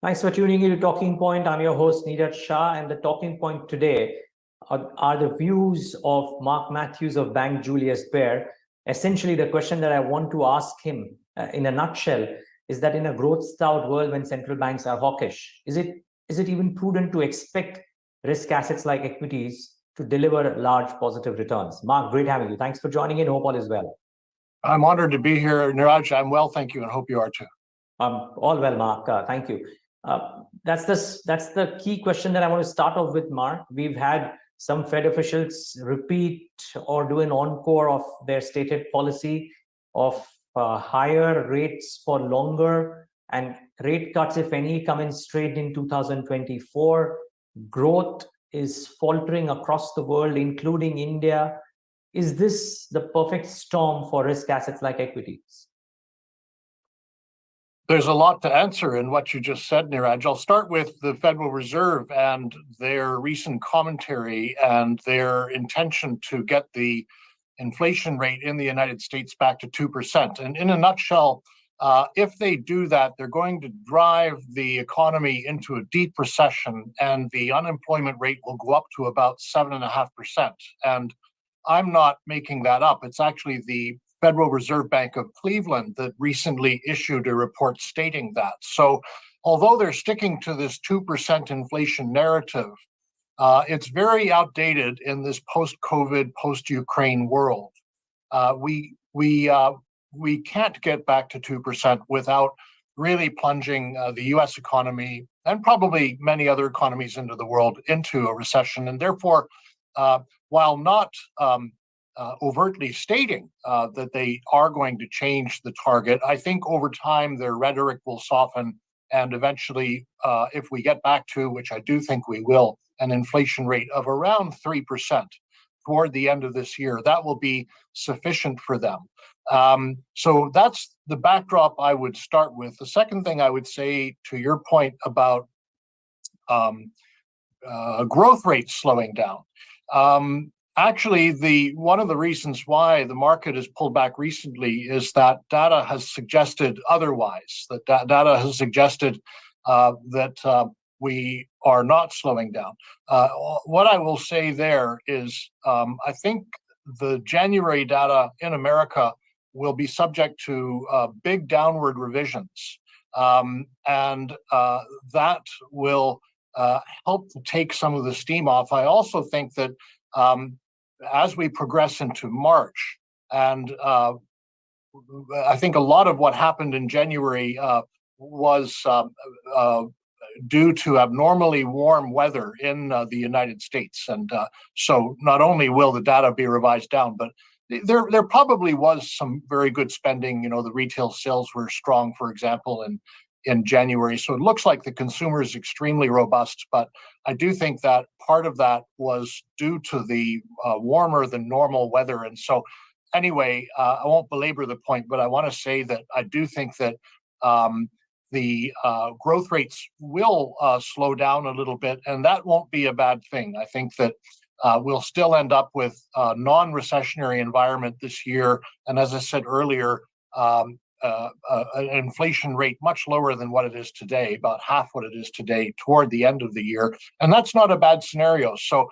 Thanks for tuning in to Talking Point. I'm your host, Neeraj Shah, and the Talking Point today are the views of Mark Matthews of Bank Julius Baer. Essentially, the question that I want to ask him in a nutshell is that in a growth-stout world when central banks are hawkish, is it even prudent to expect risk assets like equities to deliver large positive returns? Mark, great having you. Thanks for joining in. Hope all is well. I'm honored to be here, Neeraj. I'm well, thank you, and hope you are too. All well, Mark. Thank you. That's the key question that I want to start off with, Mark. We've had some Fed officials repeat or do an encore of their stated policy of higher rates for longer, and rate cuts, if any, come in straight in 2024. Growth is faltering across the world, including India. Is this the perfect storm for risk assets like equities? There's a lot to answer in what you just said, Neeraj. I'll start with the Federal Reserve and their recent commentary and their intention to get the inflation rate in the United States back to 2%. And in a nutshell, if they do that, they're going to drive the economy into a deep recession, and the unemployment rate will go up to about 7.5%. And I'm not making that up. It's actually the Federal Reserve Bank of Cleveland that recently issued a report stating that. So although they're sticking to this 2% inflation narrative, it's very outdated in this post-COVID, post-Ukraine world. We can't get back to 2% without really plunging the US economy and probably many other economies into the world into a recession. And therefore, while not overtly stating that they are going to change the target, I think over time their rhetoric will soften, and eventually, if we get back to, which I do think we will, an inflation rate of around 3% toward the end of this year, that will be sufficient for them. So that's the backdrop I would start with. The second thing I would say, to your point about growth rates slowing down, actually, one of the reasons why the market has pulled back recently is that data has suggested otherwise. That data has suggested that we are not slowing down. What I will say there is, I think the January data in America will be subject to big downward revisions, and that will help to take some of the steam off. I also think that as we progress into March, and I think a lot of what happened in January was due to abnormally warm weather in the United States. And so not only will the data be revised down, but there probably was some very good spending. You know, the retail sales were strong, for example, in January. So it looks like the consumer is extremely robust, but I do think that part of that was due to the warmer than normal weather. And so anyway, I won't belabor the point, but I want to say that I do think that the growth rates will slow down a little bit, and that won't be a bad thing. I think that we'll still end up with a non-recessionary environment this year. And as I said earlier, an inflation rate much lower than what it is today, about half what it is today toward the end of the year. And that's not a bad scenario. So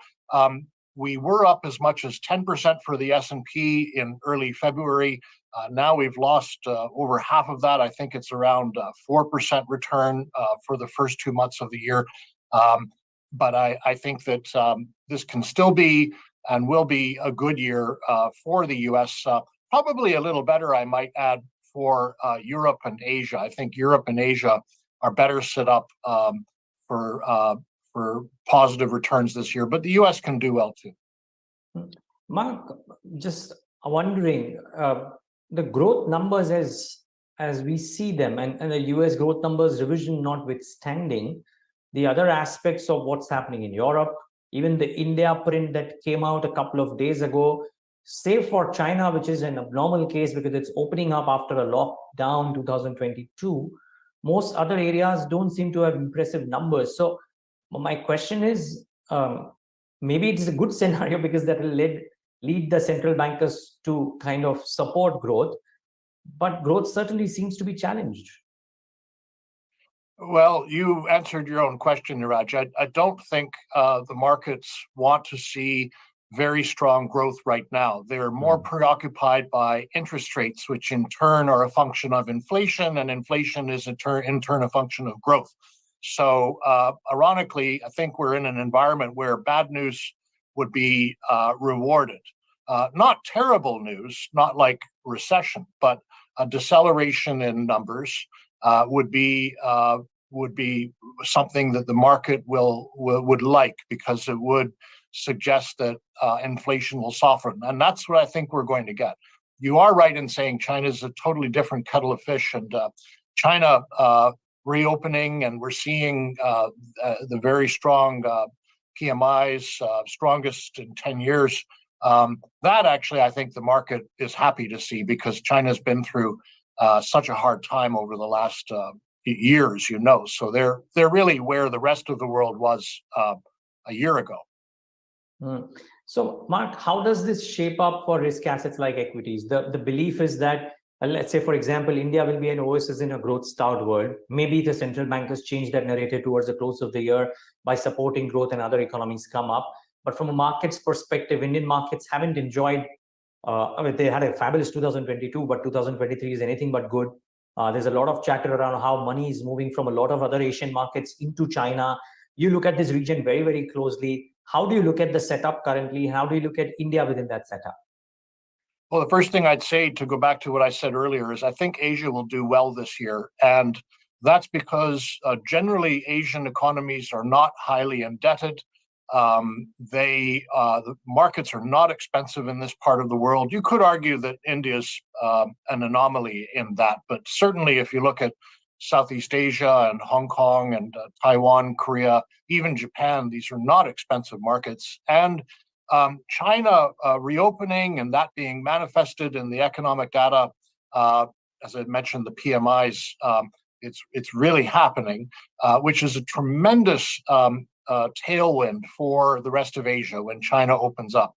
we were up as much as 10% for the S&P in early February. Now we've lost over half of that. I think it's around 4% return for the first 2 months of the year. But I think that this can still be and will be a good year for the U.S., probably a little better, I might add, for Europe and Asia. I think Europe and Asia are better set up for positive returns this year, but the U.S. can do well too. Mark, just wondering, the growth numbers as we see them, and the U.S. growth numbers revision notwithstanding, the other aspects of what's happening in Europe, even the India print that came out a couple of days ago, save for China, which is an abnormal case because it's opening up after a lockdown 2022, most other areas don't seem to have impressive numbers. So my question is, maybe it's a good scenario because that will lead the central bankers to kind of support growth, but growth certainly seems to be challenged. Well, you answered your own question, Niraj. I don't think the markets want to see very strong growth right now. They're more preoccupied by interest rates, which in turn are a function of inflation, and inflation is in turn a function of growth. So, ironically, I think we're in an environment where bad news would be rewarded. Not terrible news, not like recession, but a deceleration in numbers would be something that the market would like, because it would suggest that inflation will soften, and that's what I think we're going to get. You are right in saying China is a totally different kettle of fish, and China reopening, and we're seeing the very strong PMIs, strongest in 10 years. That actually, I think the market is happy to see, because China's been through such a hard time over the last years, so they're really where the rest of the world was a year ago. So, Mark, how does this shape up for risk assets like equities? The belief is that, let's say, for example, India will be an oasis in a growth-starved world. Maybe the central bankers change that narrative towards the close of the year by supporting growth, and other economies come up. But from a market's perspective, Indian markets haven't enjoyed. They had a fabulous 2022, but 2023 is anything but good. There's a lot of chatter around how money is moving from a lot of other Asian markets into China. You look at this region very, very closely. How do you look at the setup currently? How do you look at India within that setup? Well, the first thing I'd say, to go back to what I said earlier, is I think Asia will do well this year. And that's because generally Asian economies are not highly indebted. The markets are not expensive in this part of the world. You could argue that India's an anomaly in that, but certainly if you look at Southeast Asia and Hong Kong and Taiwan, Korea, even Japan, these are not expensive markets. And China reopening, and that being manifested in the economic data, as I mentioned, the PMIs, it's really happening, which is a tremendous tailwind for the rest of Asia when China opens up,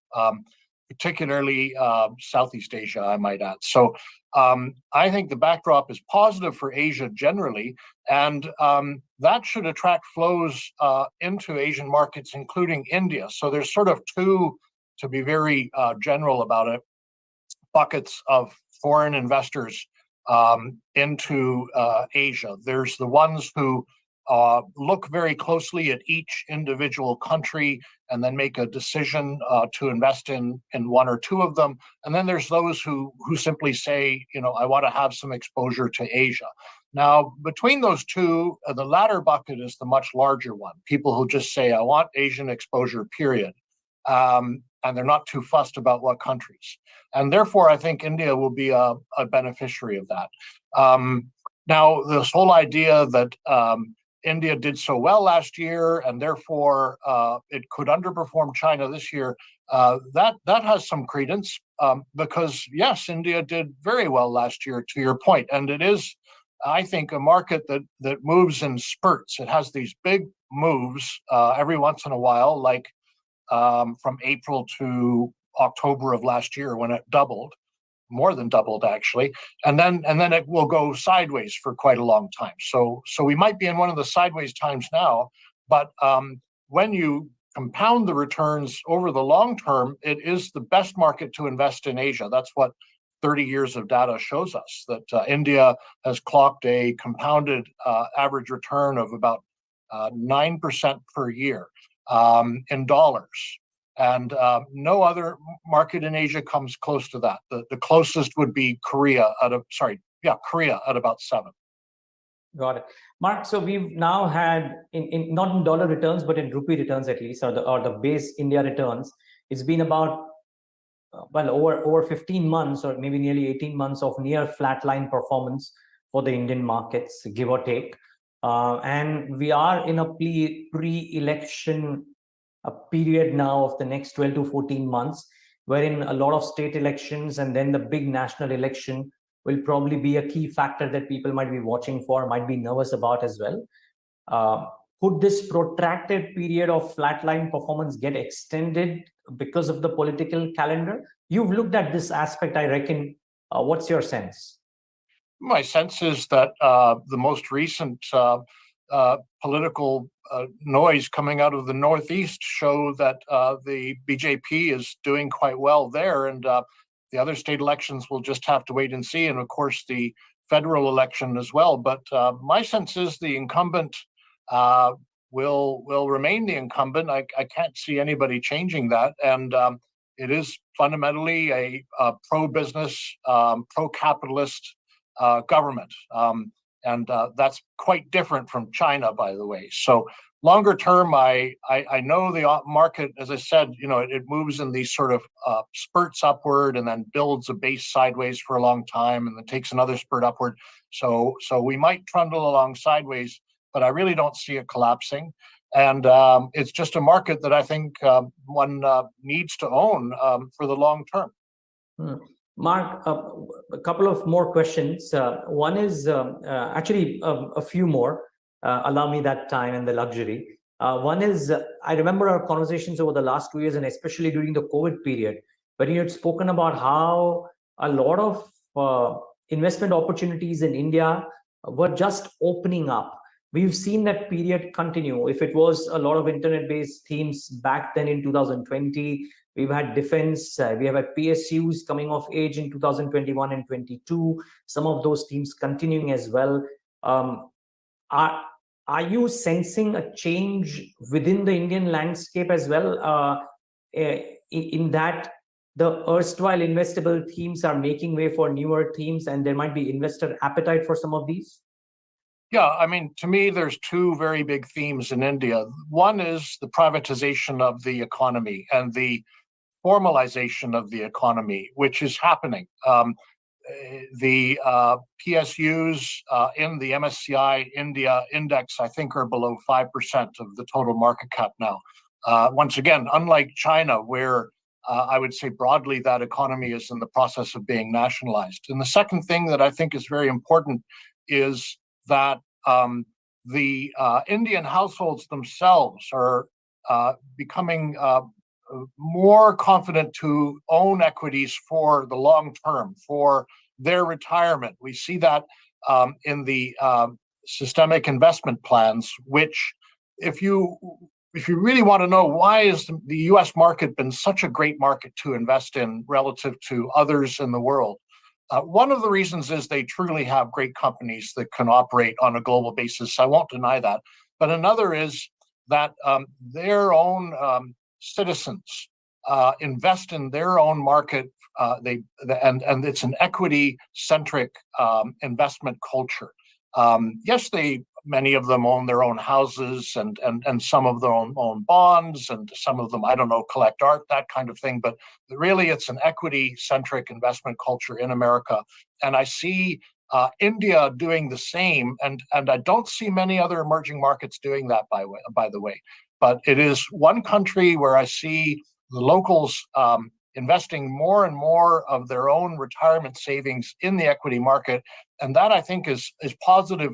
particularly Southeast Asia, I might add. So I think the backdrop is positive for Asia generally, and that should attract flows into Asian markets, including India. So there's sort of two, to be very general about it, buckets of foreign investors into Asia. There's the ones who look very closely at each individual country and then make a decision to invest in one or two of them. And then there's those who simply say, I want to have some exposure to Asia. Now, between those two, the latter bucket is the much larger one. People who just say, I want Asian exposure, period. And they're not too fussed about what countries. And therefore, I think India will be a beneficiary of that. Now, this whole idea that India did so well last year, and therefore it could underperform China this year, that has some credence, because yes, India did very well last year, to your point, and it is, I think, a market that moves in spurts. It has these big moves every once in a while, like from April to October of last year, when it doubled. More than doubled, actually, and then it will go sideways for quite a long time. So we might be in one of the sideways times now, but when you compound the returns over the long term, it is the best market to invest in Asia. That's what 30 years of data shows us, that India has clocked a compounded average return of about 9% per year in dollars. And no other market in Asia comes close to that. The closest would be Korea at about 7. Got it, Mark. So we've now had, in not in dollar returns, but in rupee returns at least, or the base India returns, it's been about over 15 months, or maybe nearly 18 months of near flatline performance for the Indian markets, give or take. And we are in a pre-election a period now of the next 12 to 14 months, wherein a lot of state elections and then the big national election will probably be a key factor that people might be watching for, might be nervous about as well. Could this protracted period of flatline performance get extended because of the political calendar? You've looked at this aspect, I reckon. What's your sense? My sense is that the most recent political noise coming out of the Northeast show that the BJP is doing quite well there, and the other state elections will just have to wait and see, and of course the federal election as well. But my sense is the incumbent will remain the incumbent. I can't see anybody changing that, and it is fundamentally a pro-business, pro-capitalist government. And that's quite different from China, by the way. So longer term, I know the market, as I said, it moves in these sort of spurts upward and then builds a base sideways for a long time and then takes another spurt upward. So we might trundle along sideways, but I really don't see it collapsing. And it's just a market that I think one needs to own for the long term. Mark, a couple of more questions. One is actually a few more. Allow me that time and the luxury. One is, I remember our conversations over the last 2 years, and especially during the COVID period, when you had spoken about how a lot of investment opportunities in India were just opening up. We've seen that period continue. If it was a lot of internet-based themes back then in 2020, we've had defense, we have had PSUs coming of age in 2021 and 22, some of those themes continuing as well. Are you sensing a change within the Indian landscape as well, in that the erstwhile investable themes are making way for newer themes and there might be investor appetite for some of these? Yeah, I mean, to me, there's two very big themes in India. One is the privatization of the economy and the formalization of the economy, which is happening. The PSUs in the MSCI India index, I think, are below 5% of the total market cap now. Once again, unlike China, where I would say broadly that economy is in the process of being nationalized. And the second thing that I think is very important is that the Indian households themselves are becoming more confident to own equities for the long term, for their retirement. We see that in the systemic investment plans, which if you really want to know why is the US market been such a great market to invest in relative to others in the world, one of the reasons is they truly have great companies that can operate on a global basis. I won't deny that. But another is that their own citizens invest in their own market. And it's an equity-centric investment culture. Yes, many of them own their own houses and some of them own bonds and some of them, I don't know, collect art, that kind of thing. But really, it's an equity-centric investment culture in America. And I see India doing the same. And I don't see many other emerging markets doing that, by the way. But it is one country where I see the locals investing more and more of their own retirement savings in the equity market. And that, I think, is positive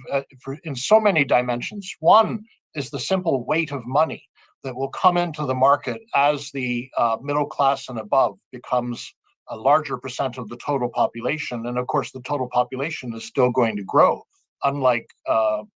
in so many dimensions. One is the simple weight of money that will come into the market as the middle class and above becomes a larger percent of the total population. And of course, the total population is still going to grow, unlike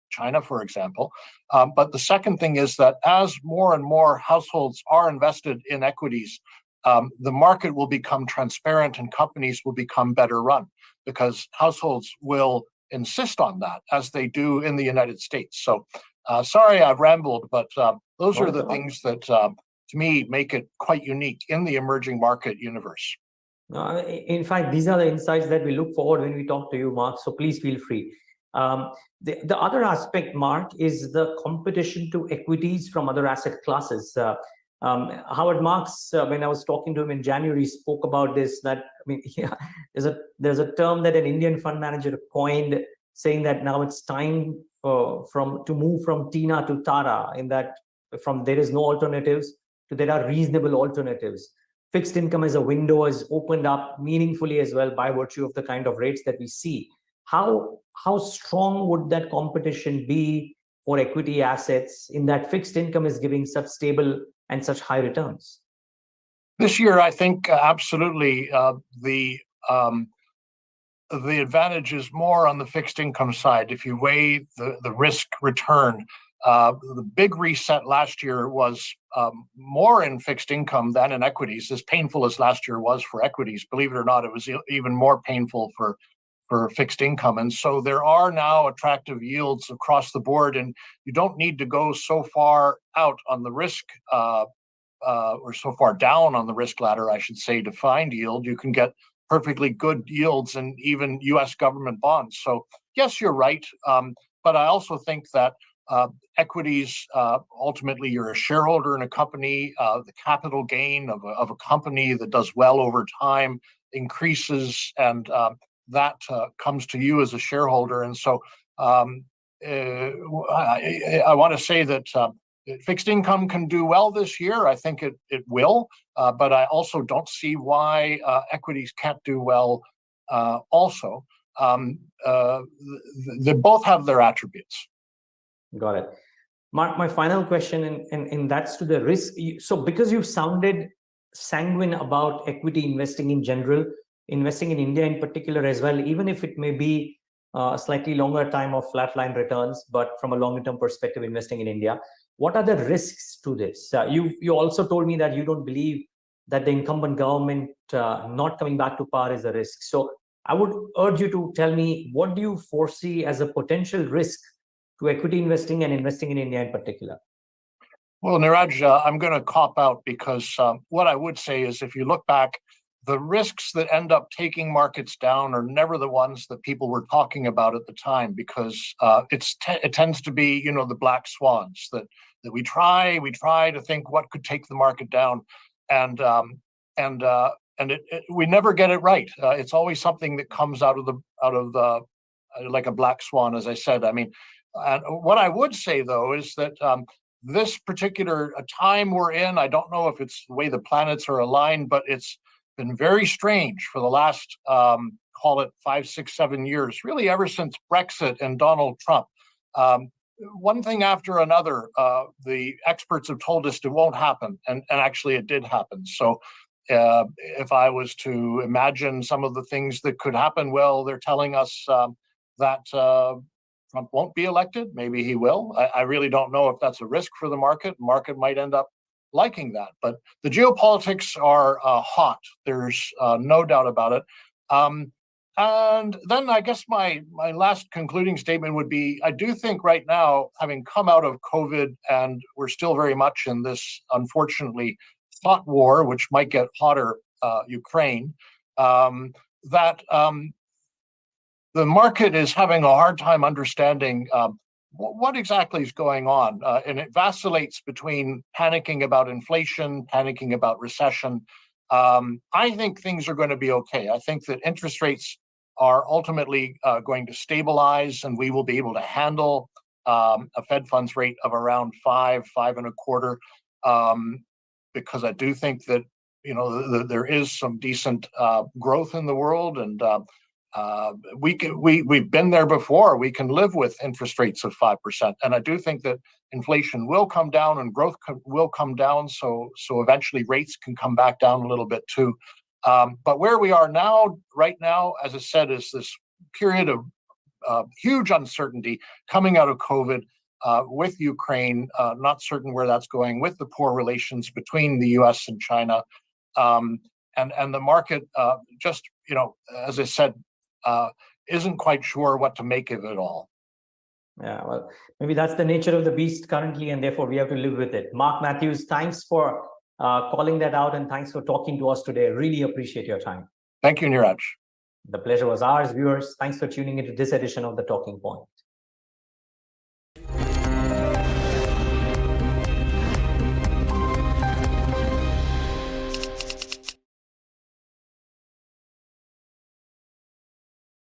China, for example. But the second thing is that as more and more households are invested in equities, the market will become transparent and companies will become better run because households will insist on that as they do in the United States. So sorry I've rambled, but those are the things that to me make it quite unique in the emerging market universe. In fact, these are the insights that we look forward when we talk to you, Mark. So please feel free. The other aspect, Mark, is the competition to equities from other asset classes. Howard Marks, when I was talking to him in January, spoke about this. That there's a term that an Indian fund manager coined, saying that now it's time to move from Tina to Tara. In that, from there is no alternatives to there are reasonable alternatives. Fixed income as a window has opened up meaningfully as well by virtue of the kind of rates that we see. How strong would that competition be for equity assets in that fixed income is giving such stable and such high returns? This year, I think absolutely the the advantage is more on the fixed income side. If you weigh the risk return, the big reset last year was more in fixed income than in equities. As painful as last year was for equities, believe it or not, it was even more painful for fixed income. And so there are now attractive yields across the board, and you don't need to go so far out on the risk or so far down on the risk ladder, I should say, to find yield. You can get perfectly good yields in even U.S. government bonds. So yes, you're right. But I also think that equities, ultimately, you're a shareholder in a company. The capital gain of a company that does well over time increases, and that comes to you as a shareholder. And so I want to say that fixed income can do well this year. I think it will, but I also don't see why equities can't do well also. They both have their attributes. Got it. Mark, my final question, and that's to the risk. So because you sounded sanguine about equity investing in general, investing in India in particular as well, even if it may be a slightly longer time of flatline returns, but from a longer term perspective, investing in India, what are the risks to this? You also told me that you don't believe that the incumbent government not coming back to power is a risk. So I would urge you to tell me, what do you foresee as a potential risk to equity investing and investing in India in particular? Well, Niraj, I'm going to cop out because what I would say is, if you look back, the risks that end up taking markets down are never the ones that people were talking about at the time, because it tends to be, the black swans that we try to think what could take the market down, and we never get it right. It's always something that comes out of the like a black swan, as I said. I mean, what I would say though is that this particular time we're in, I don't know if it's the way the planets are aligned, but it's been very strange for the last, call it 5, 6, 7 years, really ever since Brexit and Donald Trump. One thing after another, the experts have told us it won't happen, and actually it did happen. So if I was to imagine some of the things that could happen, well, they're telling us that Trump won't be elected. Maybe he will. I really don't know if that's a risk for the market. The market might end up liking that. But the geopolitics are hot. There's no doubt about it. And then I guess my last concluding statement would be, I do think right now, having come out of COVID, and we're still very much in this, unfortunately, thought war, which might get hotter, Ukraine, that the market is having a hard time understanding what exactly is going on. And it vacillates between panicking about inflation, panicking about recession. I think things are going to be okay. I think that interest rates are ultimately going to stabilize, and we will be able to handle a Fed funds rate of around 5.25, because I do think that there is some decent growth in the world, and we've been there before. We can live with interest rates of 5%, and I do think that inflation will come down and growth will come down. So eventually rates can come back down a little bit too. But where we are right now, as I said, is this period of huge uncertainty coming out of COVID, with Ukraine, not certain where that's going, with the poor relations between the U.S. and China, and the market just, as I said, isn't quite sure what to make of it all. Yeah, well, maybe that's the nature of the beast currently, and therefore we have to live with it. Mark Matthews, thanks for calling that out, and thanks for talking to us today. Really appreciate your time. Thank you, Niraj. The pleasure was ours. Viewers, thanks for tuning into this edition of The Talking Point.